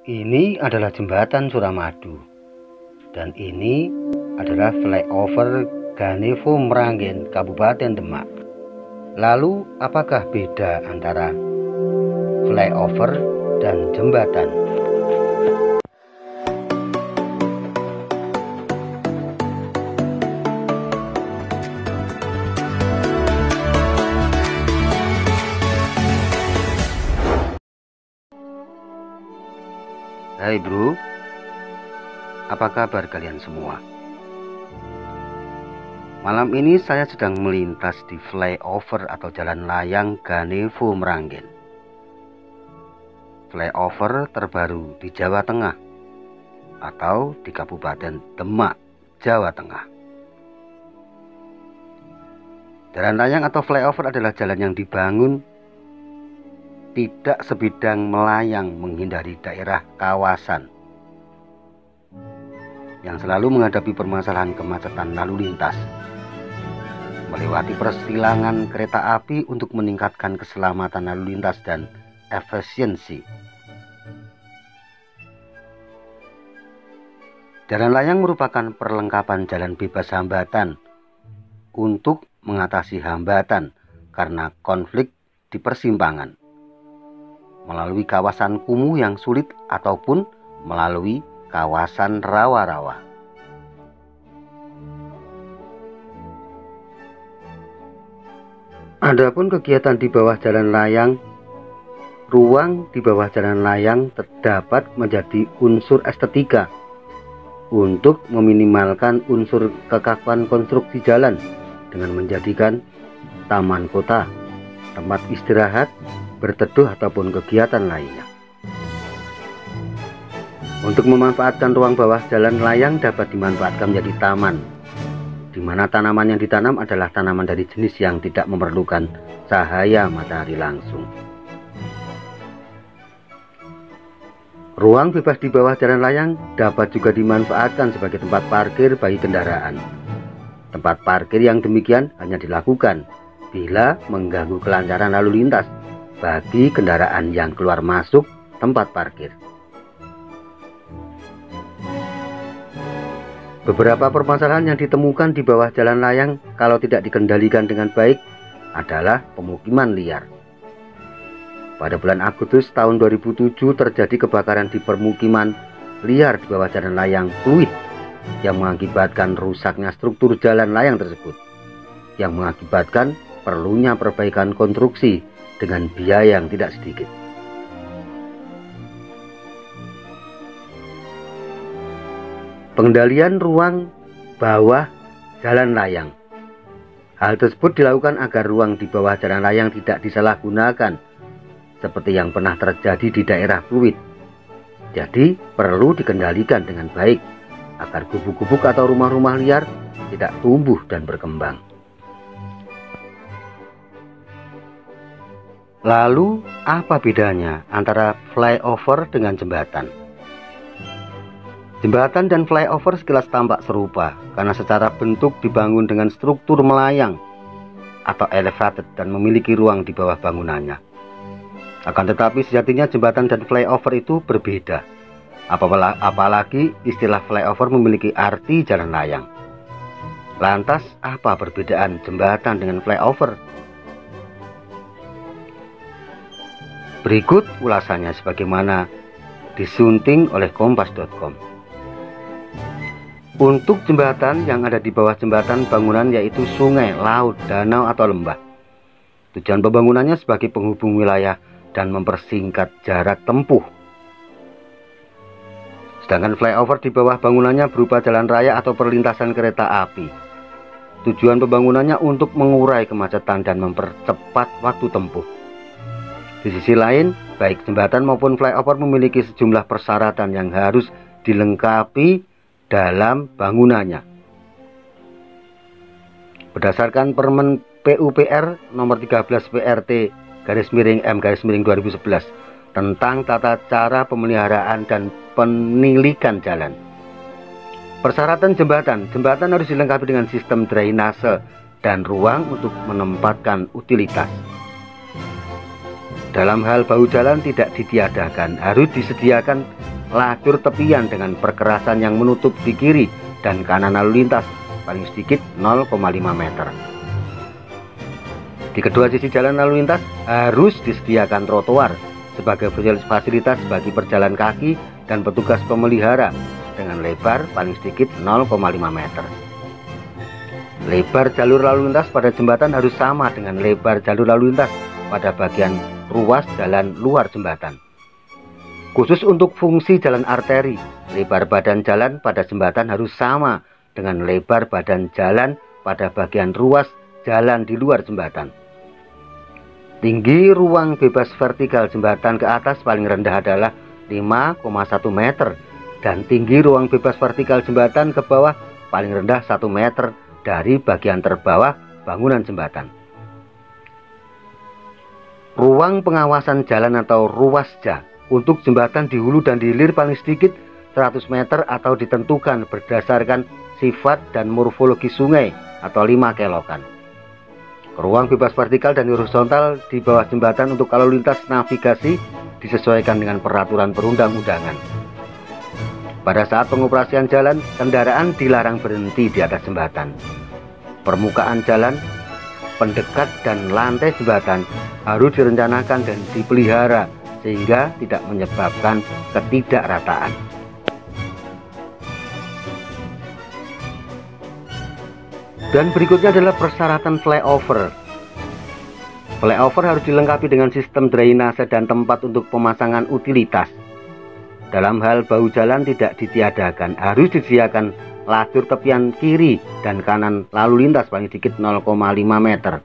Ini adalah jembatan Suramadu dan ini adalah flyover Ganevo Meranggen, Kabupaten Demak. Lalu apakah beda antara flyover dan jembatan? Hai bro, apa kabar kalian semua? Malam ini saya sedang melintas di flyover atau jalan layang Ganevo Meranggen. Flyover terbaru di Jawa Tengah atau di Kabupaten Demak, Jawa Tengah. Jalan layang atau flyover adalah jalan yang dibangun tidak sebidang melayang menghindari daerah kawasan yang selalu menghadapi permasalahan kemacetan lalu lintas, melewati persilangan kereta api untuk meningkatkan keselamatan lalu lintas dan efisiensi. Jalan layang merupakan perlengkapan jalan bebas hambatan untuk mengatasi hambatan karena konflik di persimpangan, melalui kawasan kumuh yang sulit ataupun melalui kawasan rawa-rawa. Adapun kegiatan di bawah jalan layang, ruang di bawah jalan layang terdapat menjadi unsur estetika untuk meminimalkan unsur kekakuan konstruksi jalan dengan menjadikan taman kota, tempat istirahat, berteduh ataupun kegiatan lainnya. Untuk memanfaatkan ruang bawah jalan layang dapat dimanfaatkan menjadi taman, di mana tanaman yang ditanam adalah tanaman dari jenis yang tidak memerlukan cahaya matahari langsung. Ruang bebas di bawah jalan layang dapat juga dimanfaatkan sebagai tempat parkir bagi kendaraan. Tempat parkir yang demikian hanya dilakukan bila mengganggu kelancaran lalu lintas bagi kendaraan yang keluar masuk tempat parkir. Beberapa permasalahan yang ditemukan di bawah jalan layang kalau tidak dikendalikan dengan baik adalah pemukiman liar. Pada bulan Agustus tahun 2007 terjadi kebakaran di permukiman liar di bawah jalan layang fluid yang mengakibatkan rusaknya struktur jalan layang tersebut, yang mengakibatkan perlunya perbaikan konstruksi dengan biaya yang tidak sedikit. Pengendalian ruang bawah jalan layang. Hal tersebut dilakukan agar ruang di bawah jalan layang tidak disalahgunakan seperti yang pernah terjadi di daerah fluid. Jadi perlu dikendalikan dengan baik agar gubuk-gubuk atau rumah-rumah liar tidak tumbuh dan berkembang. Lalu apa bedanya antara flyover dengan jembatan? Jembatan dan flyover sekilas tampak serupa karena secara bentuk dibangun dengan struktur melayang atau elevated dan memiliki ruang di bawah bangunannya. Akan tetapi sejatinya jembatan dan flyover itu berbeda. Apalagi istilah flyover memiliki arti jalan layang. Lantas apa perbedaan jembatan dengan flyover? Berikut ulasannya sebagaimana disunting oleh kompas.com. Untuk jembatan yang ada di bawah jembatan bangunan yaitu sungai, laut, danau atau lembah. Tujuan pembangunannya sebagai penghubung wilayah dan mempersingkat jarak tempuh. Sedangkan flyover di bawah bangunannya berupa jalan raya atau perlintasan kereta api. Tujuan pembangunannya untuk mengurai kemacetan dan mempercepat waktu tempuh. Di sisi lain, baik jembatan maupun flyover memiliki sejumlah persyaratan yang harus dilengkapi dalam bangunannya. Berdasarkan Permen PUPR nomor 13 PRT/M/2011 tentang tata cara pemeliharaan dan penilikan jalan. Persyaratan jembatan harus dilengkapi dengan sistem drainase dan ruang untuk menempatkan utilitas. Dalam hal bahu jalan tidak ditiadakan, harus disediakan lajur tepian dengan perkerasan yang menutup di kiri dan kanan lalu lintas paling sedikit 0,5 meter. Di kedua sisi jalan lalu lintas harus disediakan trotoar sebagai fasilitas bagi pejalan kaki dan petugas pemelihara dengan lebar paling sedikit 0,5 meter. Lebar jalur lalu lintas pada jembatan harus sama dengan lebar jalur lalu lintas pada bagian ruas jalan luar jembatan. Khusus untuk fungsi jalan arteri, lebar badan jalan pada jembatan harus sama dengan lebar badan jalan pada bagian ruas jalan di luar jembatan. Tinggi ruang bebas vertikal jembatan ke atas paling rendah adalah 5,1 meter dan tinggi ruang bebas vertikal jembatan ke bawah paling rendah 1 meter dari bagian terbawah bangunan jembatan. Ruang pengawasan jalan atau ruasja untuk jembatan di hulu dan di hilir paling sedikit 100 meter atau ditentukan berdasarkan sifat dan morfologi sungai atau 5 kelokan. Ruang bebas vertikal dan horizontal di bawah jembatan untuk lalu lintas navigasi disesuaikan dengan peraturan perundang-undangan. Pada saat pengoperasian jalan, kendaraan dilarang berhenti di atas jembatan. Permukaan jalan, pendekat dan lantai jembatan harus direncanakan dan dipelihara sehingga tidak menyebabkan ketidakrataan. Dan berikutnya adalah persyaratan flyover. Flyover harus dilengkapi dengan sistem drainase dan tempat untuk pemasangan utilitas. Dalam hal bahu jalan tidak ditiadakan, harus disediakan lajur tepian kiri dan kanan lalu lintas paling sedikit 0,5 meter.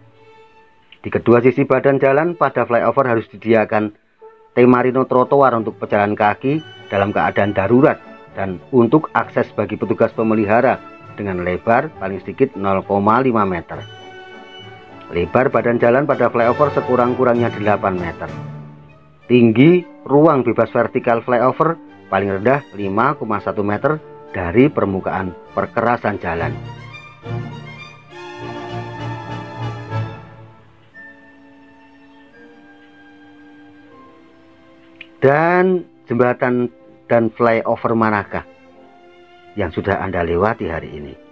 Di kedua sisi badan jalan pada flyover harus disediakan temarino trotoar untuk pejalan kaki dalam keadaan darurat dan untuk akses bagi petugas pemelihara dengan lebar paling sedikit 0,5 meter. Lebar badan jalan pada flyover sekurang-kurangnya 8 meter. Tinggi ruang bebas vertikal flyover paling rendah 5,1 meter dari permukaan perkerasan jalan. Dan jembatan dan flyover manakah yang sudah Anda lewati hari ini?